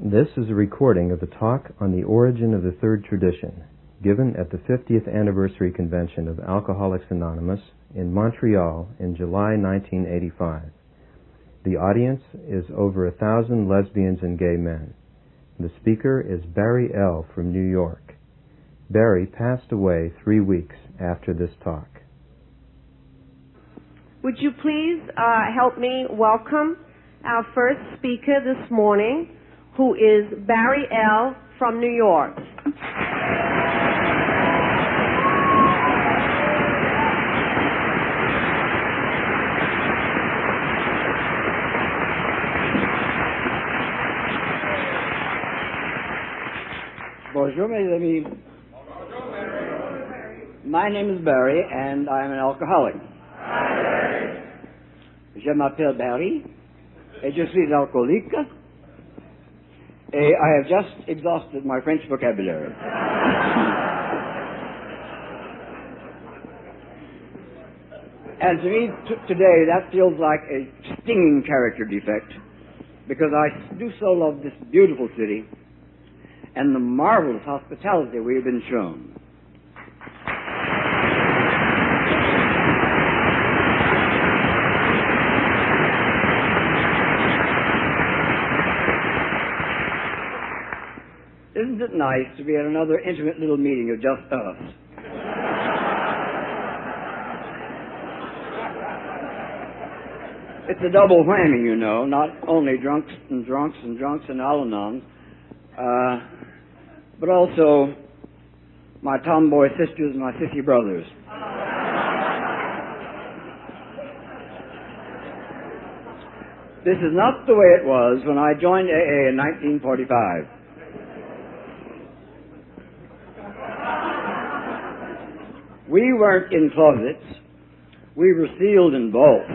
This is a recording of the talk on the origin of the third tradition, given at the 50th anniversary convention of Alcoholics Anonymous in Montreal in July 1985. The audience is over 1,000 lesbians and gay men. The speaker is Barry L. from New York. Barry passed away 3 weeks after this talk. Would you please help me welcome our first speaker this morning, who is Barry L. from New York. Bonjour, mes amis. My name is Barry, and I'm an alcoholic. Je m'appelle Barry, et je suis alcoolique, et I have just exhausted my French vocabulary. And to me, today, that feels like a stinging character defect, because I do so love this beautiful city and the marvelous hospitality we have been shown. Isn't it nice to be at another intimate little meeting of just us? It's a double whammy, you know, not only drunks and Al-Anons, but also my tomboy sisters and my sissy brothers. This is not the way it was when I joined AA in 1945. We weren't in closets. We were sealed in vaults.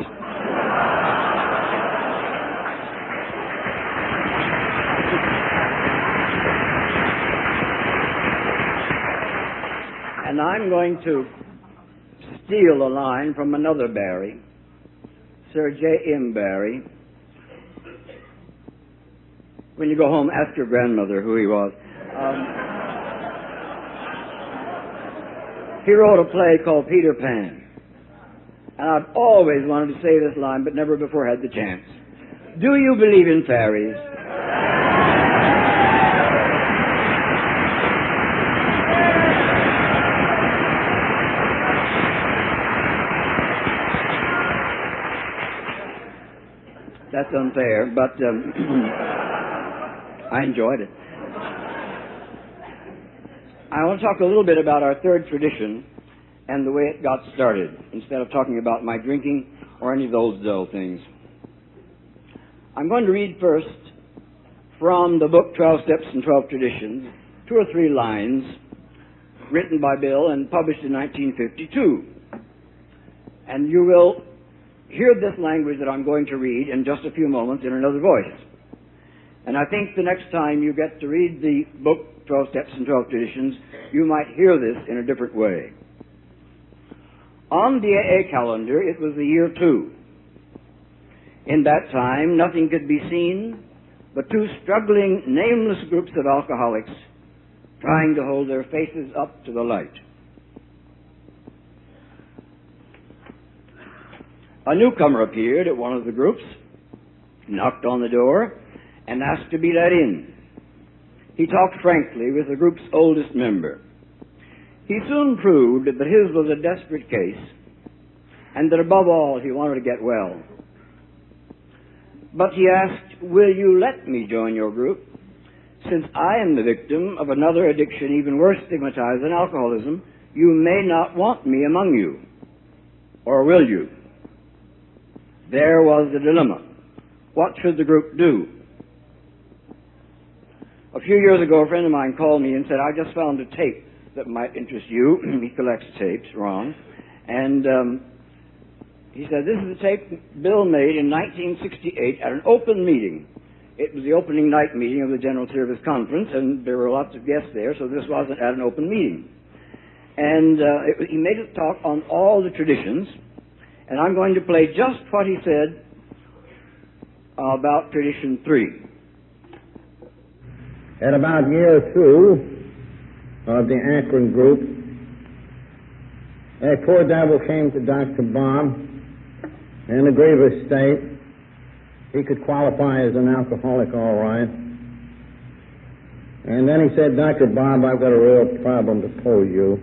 And I'm going to steal a line from another Barry, Sir J.M. Barry. When you go home, ask your grandmother who he was. He wrote a play called Peter Pan. And I've always wanted to say this line, but never before had the chance. Do you believe in fairies? That's unfair, but I enjoyed it. I want to talk a little bit about our third tradition and the way it got started, instead of talking about my drinking or any of those dull things. I'm going to read first from the book 12 Steps and 12 Traditions, 2 or 3 lines written by Bill and published in 1952. And you will hear this language that I'm going to read in just a few moments in another voice. And I think the next time you get to read the book 12 Steps and 12 Traditions, you might hear this in a different way. On the AA calendar, it was the year 2. In that time, nothing could be seen but 2 struggling, nameless groups of alcoholics trying to hold their faces up to the light. A newcomer appeared at one of the groups, knocked on the door, and asked to be let in. He talked frankly with the group's oldest member. He soon proved that his was a desperate case, and that above all he wanted to get well. But he asked, "Will you let me join your group? Since I am the victim of another addiction even worse stigmatized than alcoholism, you may not want me among you. Or will you?" There was the dilemma. What should the group do? A few years ago, a friend of mine called me and said, "I just found a tape that might interest you." He collects tapes, Ron. And he said, "This is a tape Bill made in 1968 at an open meeting." It was the opening night meeting of the General Service Conference, and there were lots of guests there, so this wasn't at an open meeting. And he made a talk on all the traditions, and I'm going to play just what he said about Tradition 3. At about year 2 of the Akron group, a poor devil came to Dr. Bob in a grievous state. He could qualify as an alcoholic all right. And then he said, Dr. Bob, I've got a real problem to pose you.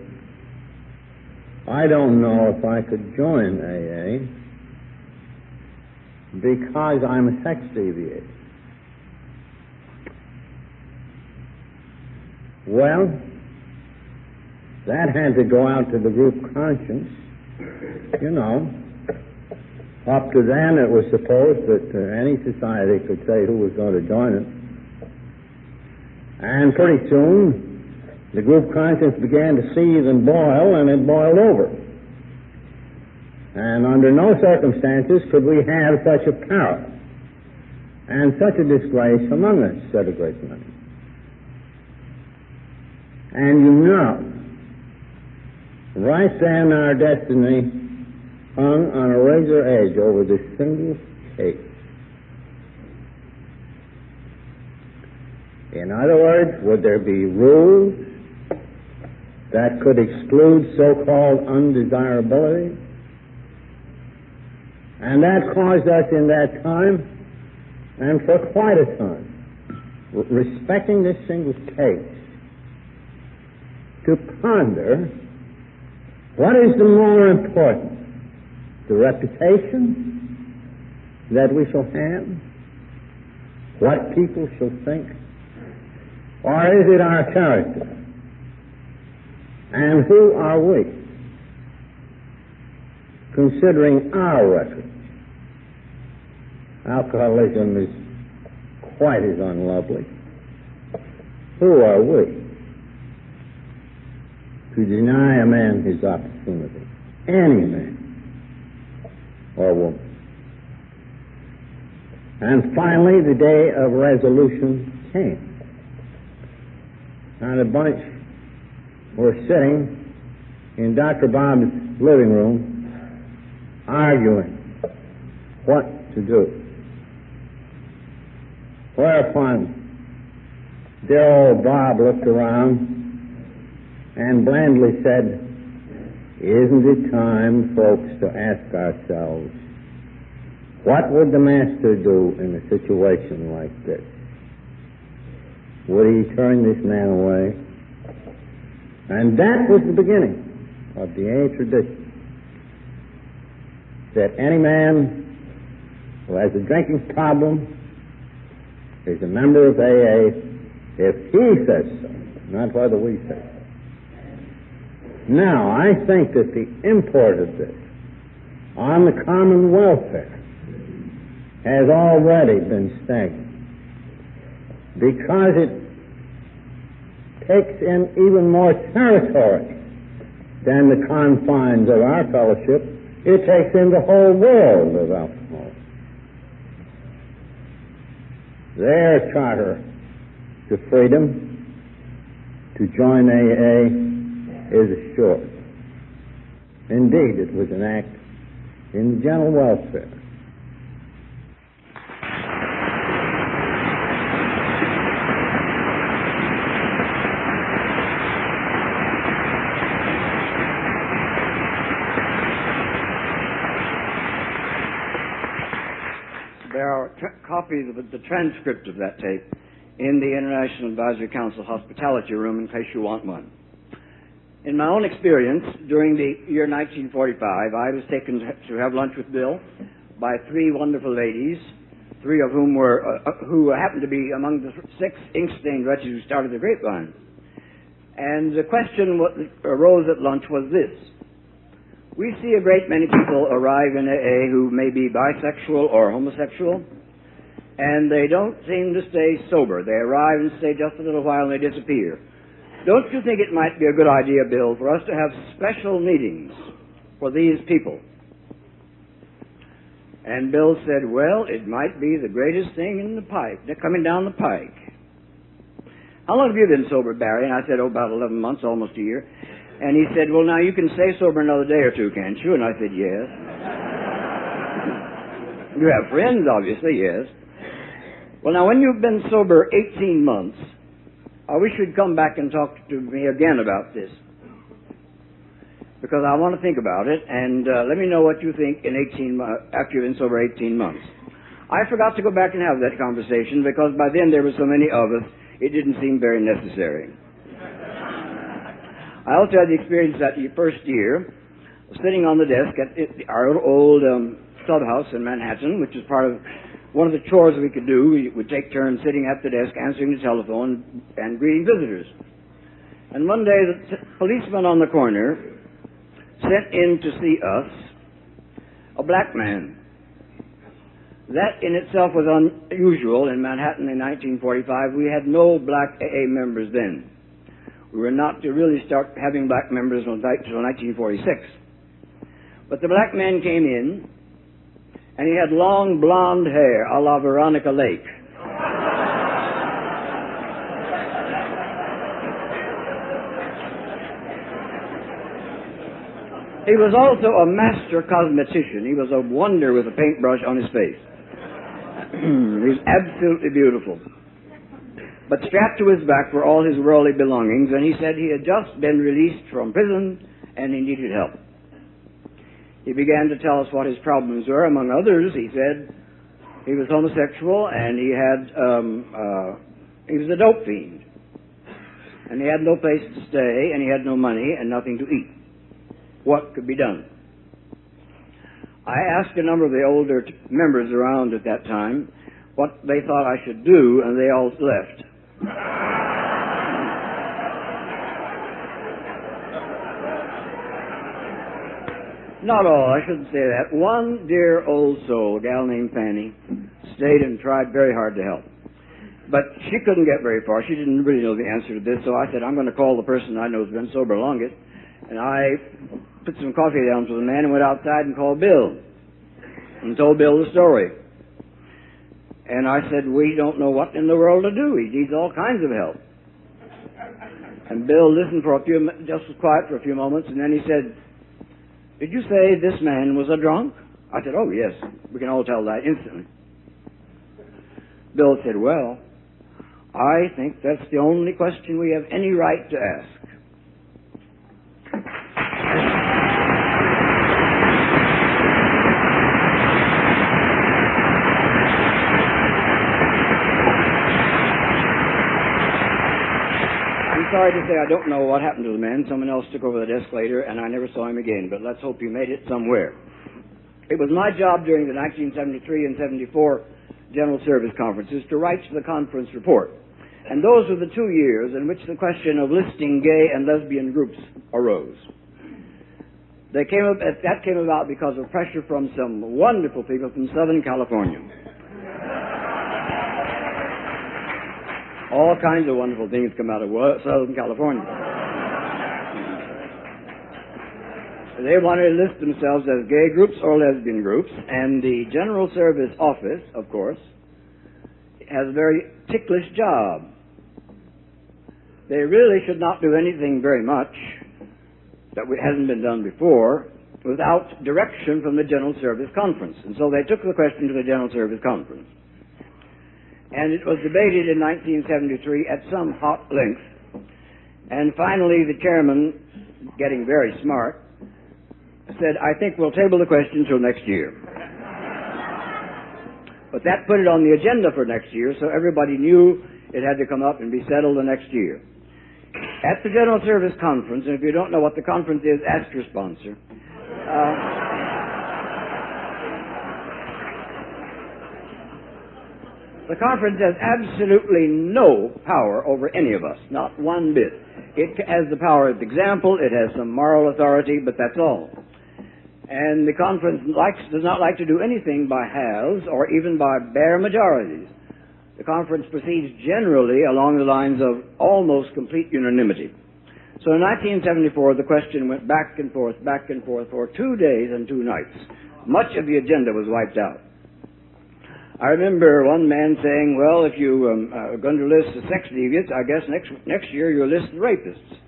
I don't know if I could join AA because I'm a sex deviate. Well, that had to go out to the group conscience. You know, up to then it was supposed that any society could say who was going to join it. And pretty soon, the group conscience began to seethe and boil, and it boiled over. And under no circumstances could we have such a power and such a disgrace among us, said a great many. And you know, right then our destiny hung on a razor edge over this single case. In other words, would there be rules that could exclude so-called undesirability? And that caused us in that time, and for quite a time, respecting this single case, to ponder what is the more important, the reputation that we shall have, what people shall think, or is it our character? And who are we? Considering our record, alcoholism is quite as unlovely. Who are we to deny a man his opportunity? Any man or woman. And finally, the day of resolution came. And a bunch were sitting in Dr. Bob's living room arguing what to do. Whereupon dear old Bob looked around and blandly said, isn't it time, folks, to ask ourselves, what would the master do in a situation like this? Would he turn this man away? And that was the beginning of the AA tradition, that any man who has a drinking problem is a member of AA if he says so, not whether we say so. Now, I think that the import of this on the common welfare has already been stagnant, because it takes in even more territory than the confines of our fellowship. It takes in the whole world of alcohol. Their charter to freedom to join AA is assured. Indeed, it was an act in general welfare. There are copies of the transcript of that tape in the International Advisory Council hospitality room in case you want one. In my own experience, during the year 1945, I was taken to have lunch with Bill by three wonderful ladies, three of whom were who happened to be among the 6 ink-stained wretches who started the Grapevine. And the question that arose at lunch was this: we see a great many people arrive in AA who may be bisexual or homosexual, and they don't seem to stay sober. They arrive and stay just a little while and they disappear. Don't you think it might be a good idea, Bill, for us to have special meetings for these people? And Bill said, well, it might be the greatest thing in the pike, coming down the pike. How long have you been sober, Barry? And I said, about 11 months, almost a year. And he said, well, now you can stay sober another day or two, can't you? And I said, yes. You have friends, obviously, yes. Well, now, when you've been sober 18 months, I wish you'd come back and talk to me again about this, because I want to think about it, and let me know what you think in 18 after you've been sober 18 months. I forgot to go back and have that conversation because by then there were so many of us, it didn't seem very necessary. I also had the experience that the first year, sitting on the desk at our old clubhouse in Manhattan, which is part of one of the chores we could do. We would take turns sitting at the desk, answering the telephone, and greeting visitors. And one day, the policeman on the corner sent in to see us a black man. That in itself was unusual in Manhattan in 1945. We had no black AA members then. We were not to really start having black members until 1946. But the black man came in, and he had long blonde hair, a la Veronica Lake. He was also a master cosmetician. He was a wonder with a paintbrush on his face. He was absolutely beautiful. But strapped to his back were all his worldly belongings, and he said he had just been released from prison and he needed help. He began to tell us what his problems were. Among others, he said he was homosexual and he was a dope fiend. And he had no place to stay, and he had no money and nothing to eat. What could be done? I asked a number of the older members around at that time what they thought I should do, and they all left. Not all, I shouldn't say that. One dear old soul, a gal named Fanny, stayed and tried very hard to help. But she couldn't get very far. She didn't really know the answer to this, so I said, I'm going to call the person I know has been sober longest. And I put some coffee down for the man and went outside and called Bill and told Bill the story. And I said, we don't know what in the world to do. He needs all kinds of help. And Bill listened for just was quiet for a few moments, and then he said, did you say this man was a drunk? I said, oh, yes. We can all tell that instantly. Bill said, well, I think that's the only question we have any right to ask. Sorry to say I don't know what happened to the man. Someone else took over the desk later, and I never saw him again, but let's hope he made it somewhere. It was my job during the 1973 and 74 General Service Conferences to write the conference report. And those were the 2 years in which the question of listing gay and lesbian groups arose. That came about because of pressure from some wonderful people from Southern California. All kinds of wonderful things come out of Southern California. They wanted to list themselves as gay groups or lesbian groups, and the General Service Office, of course, has a very ticklish job. They really should not do anything very much that hasn't been done before without direction from the General Service Conference. And so they took the question to the General Service Conference. And it was debated in 1973 at some hot length. And finally, the chairman, getting very smart, said, I think we'll table the question until next year. But that put it on the agenda for next year, so everybody knew it had to come up and be settled the next year. At the General Service Conference, and if you don't know what the conference is, ask your sponsor. The conference has absolutely no power over any of us, not one bit. It has the power of example, it has some moral authority, but that's all. And the conference does not like to do anything by halves or even by bare majorities. The conference proceeds generally along the lines of almost complete unanimity. So in 1974, the question went back and forth for 2 days and 2 nights. Much of the agenda was wiped out. I remember one man saying, well, if you are going to list the sex deviants, I guess next year you'll list the rapists.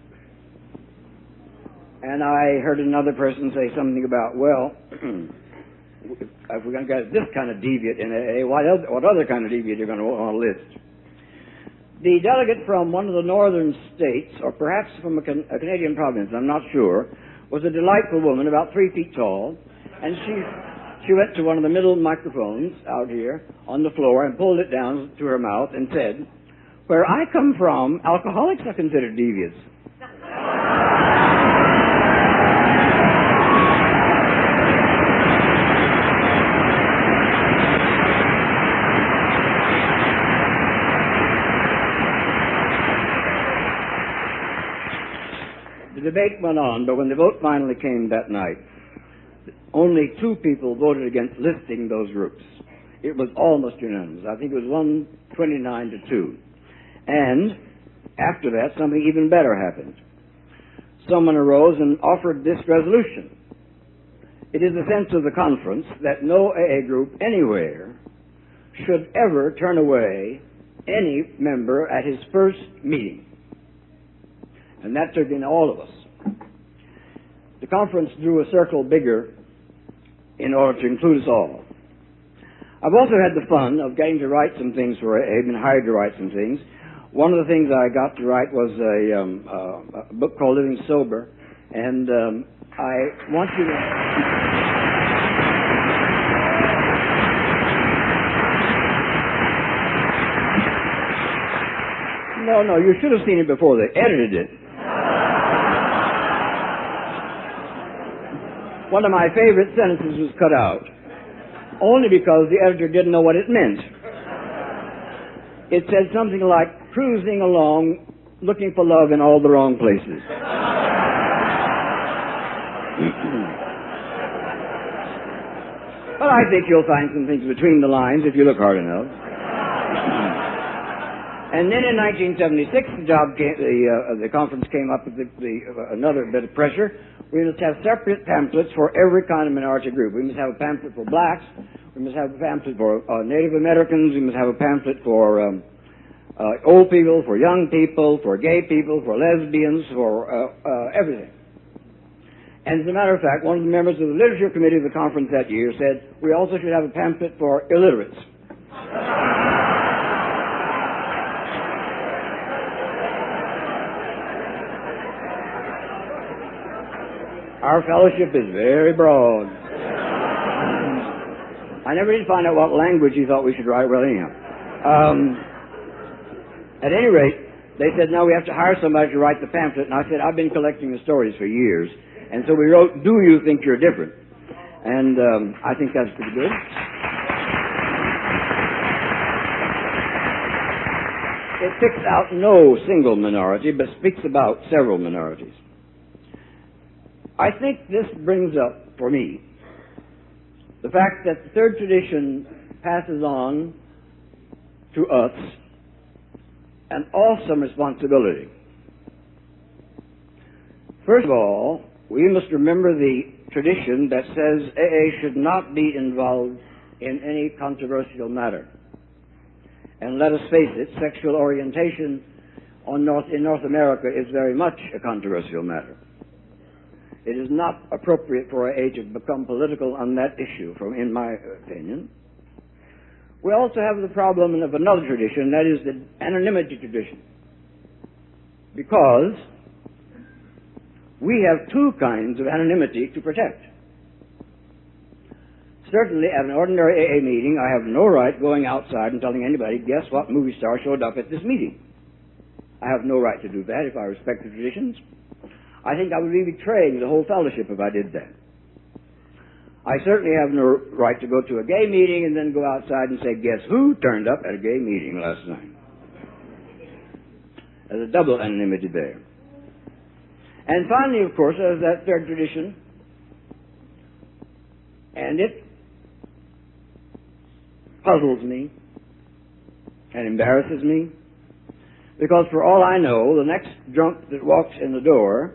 And I heard another person say something about, well, if we're going to get this kind of deviant in AA, what other kind of deviant are you going to want to list? The delegate from one of the northern states, or perhaps from a Canadian province, I'm not sure, was a delightful woman, about 3 feet tall, and she went to one of the middle microphones out here on the floor and pulled it down to her mouth and said, "Where I come from, alcoholics are considered deviates." The debate went on, but when the vote finally came that night, only 2 people voted against listing those groups. It was almost unanimous. I think it was 129 to 2. And after that, something even better happened. Someone arose and offered this resolution. It is the sense of the conference that no AA group anywhere should ever turn away any member at his first meeting. And that took in all of us. The conference drew a circle bigger in order to include us all. I've also had the fun of getting to write some things for AA, been hired to write some things. One of the things I got to write was a book called Living Sober, and I want you to... No, you should have seen it before they edited it. One of my favorite sentences was cut out, only because the editor didn't know what it meant. It said something like, cruising along, looking for love in all the wrong places. But I think you'll find some things between the lines if you look hard enough. And then in 1976, the conference came up with another bit of pressure. We must have separate pamphlets for every kind of minority group. We must have a pamphlet for blacks. We must have a pamphlet for Native Americans. We must have a pamphlet for old people, for young people, for gay people, for lesbians, for everything. And as a matter of fact, one of the members of the literature committee of the conference that year said, we also should have a pamphlet for illiterates. Our fellowship is very broad. I never did find out what language he thought we should write. Well, anyhow. At any rate, they said, now we have to hire somebody to write the pamphlet. And I said, I've been collecting the stories for years. And so we wrote, Do You Think You're Different? And I think that's pretty good. It picks out no single minority, but speaks about several minorities. I think this brings up, for me, the fact that the third tradition passes on to us an awesome responsibility. First of all, we must remember the tradition that says AA should not be involved in any controversial matter. And let us face it, sexual orientation in North America is very much a controversial matter. It is not appropriate for AA to become political on that issue, in my opinion. We also have the problem of another tradition, that is the anonymity tradition. Because we have 2 kinds of anonymity to protect. Certainly, at an ordinary AA meeting, I have no right going outside and telling anybody, guess what movie star showed up at this meeting. I have no right to do that if I respect the traditions. I think I would be betraying the whole fellowship if I did that. I certainly have no right to go to a gay meeting and then go outside and say, guess who turned up at a gay meeting last night? There's a double anonymity there. And finally, of course, there's that third tradition, and it puzzles me and embarrasses me, because for all I know, the next drunk that walks in the door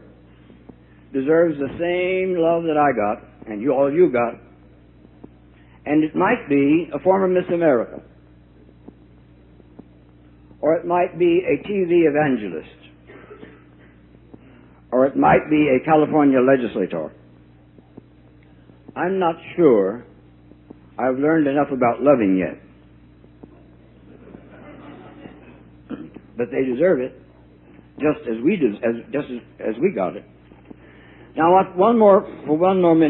deserves the same love that I got, and all you got, and it might be a former Miss America, or it might be a TV evangelist, or it might be a California legislator. I'm not sure I've learned enough about loving yet. but they deserve it just as we got it. Now, I want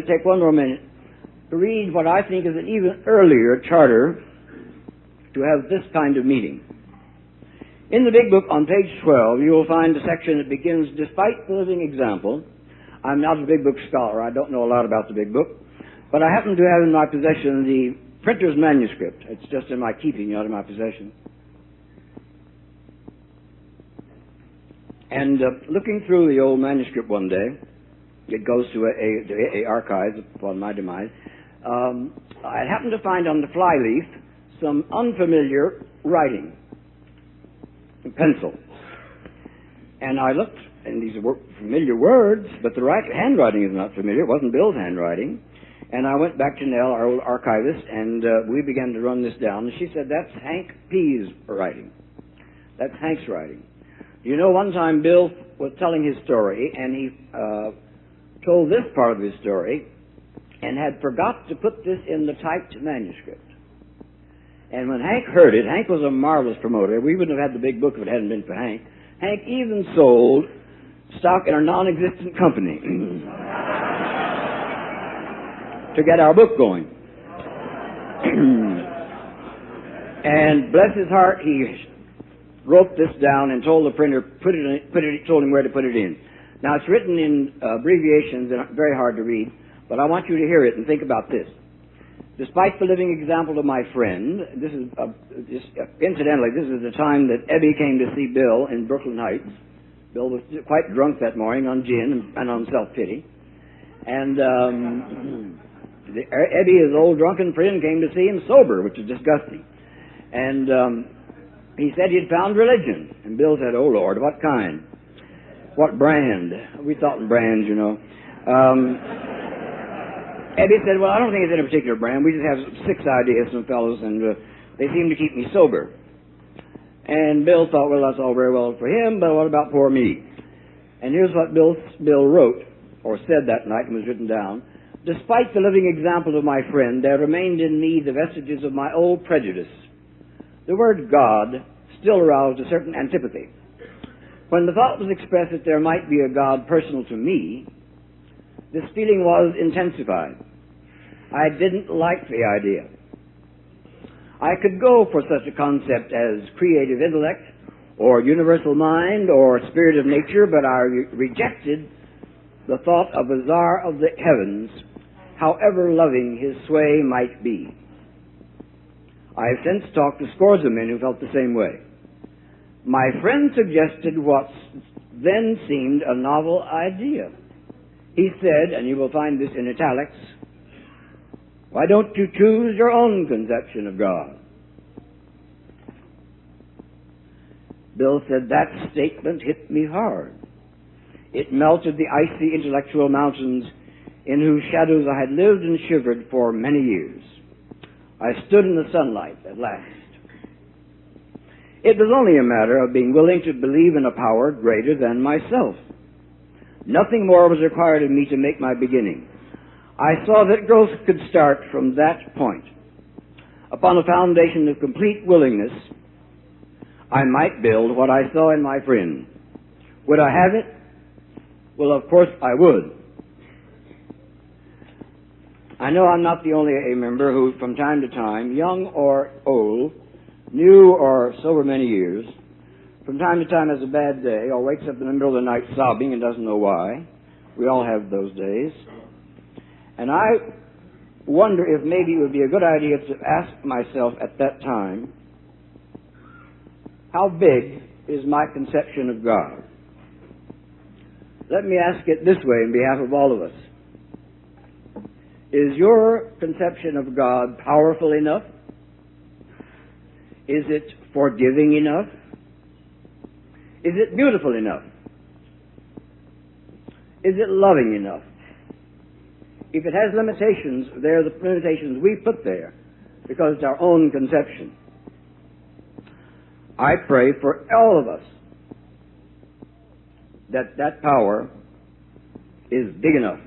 take one more minute to read what I think is an even earlier charter to have this kind of meeting. In the big book on page 12, you will find a section that begins, despite the living example. I'm not a big book scholar. I don't know a lot about the big book, but I happen to have in my possession the printer's manuscript. It's just in my keeping, not in my possession. And looking through the old manuscript one day, it goes to a archives upon my demise. I happened to find on the flyleaf some unfamiliar writing, in pencil. And I looked, and these are familiar words, but the handwriting is not familiar. It wasn't Bill's handwriting. And I went back to Nell, our old archivist, and we began to run this down. And she said, that's Hank P's writing. That's Hank's writing. You know, one time Bill was telling his story, and he told this part of his story, and had forgot to put this in the typed manuscript. And when Hank heard it, Hank was a marvelous promoter. We wouldn't have had the big book if it hadn't been for Hank. Hank even sold stock in a non-existent company to get our book going. And bless his heart, he wrote this down and told the printer, told him where to put it in. Now, it's written in abbreviations and very hard to read, but I want you to hear it and think about this. Despite the living example of my friend, incidentally, this is the time that Ebby came to see Bill in Brooklyn Heights. Bill was quite drunk that morning on gin and on self-pity. And Ebby, his old drunken friend, came to see him sober, which is disgusting. And he said he'd found religion. And Bill said, oh, Lord, what kind? What brand? We thought in brands, you know. Eddie said, well, I don't think it's any particular brand. We just have 6 ideas, some fellows, and they seem to keep me sober. And Bill thought, well, that's all very well for him, but what about poor me? And here's what Bill wrote, or said that night, and was written down. Despite the living example of my friend, there remained in me the vestiges of my old prejudice. The word God still aroused a certain antipathy. When the thought was expressed that there might be a God personal to me, this feeling was intensified. I didn't like the idea. I could go for such a concept as creative intellect, or universal mind, or spirit of nature, but I rejected the thought of a czar of the heavens, however loving his sway might be. I have since talked to scores of men who felt the same way. My friend suggested what then seemed a novel idea. He said, and you will find this in italics, why don't you choose your own conception of God? Bill said, that statement hit me hard. It melted the icy intellectual mountains in whose shadows I had lived and shivered for many years. I stood in the sunlight at last. It was only a matter of being willing to believe in a power greater than myself. Nothing more was required of me to make my beginning. I saw that growth could start from that point. Upon a foundation of complete willingness, I might build what I saw in my friend. Would I have it? Well, of course I would. I know I'm not the only AA member who, from time to time, young or old, new or sober many years, from time to time has a bad day or wakes up in the middle of the night sobbing and doesn't know why. We all have those days. And I wonder if maybe it would be a good idea to ask myself at that time, how big is my conception of God? Let me ask it this way in behalf of all of us. Is your conception of God powerful enough? Is it forgiving enough? Is it beautiful enough? Is it loving enough? If it has limitations, they're the limitations we put there because it's our own conception. I pray for all of us that power is big enough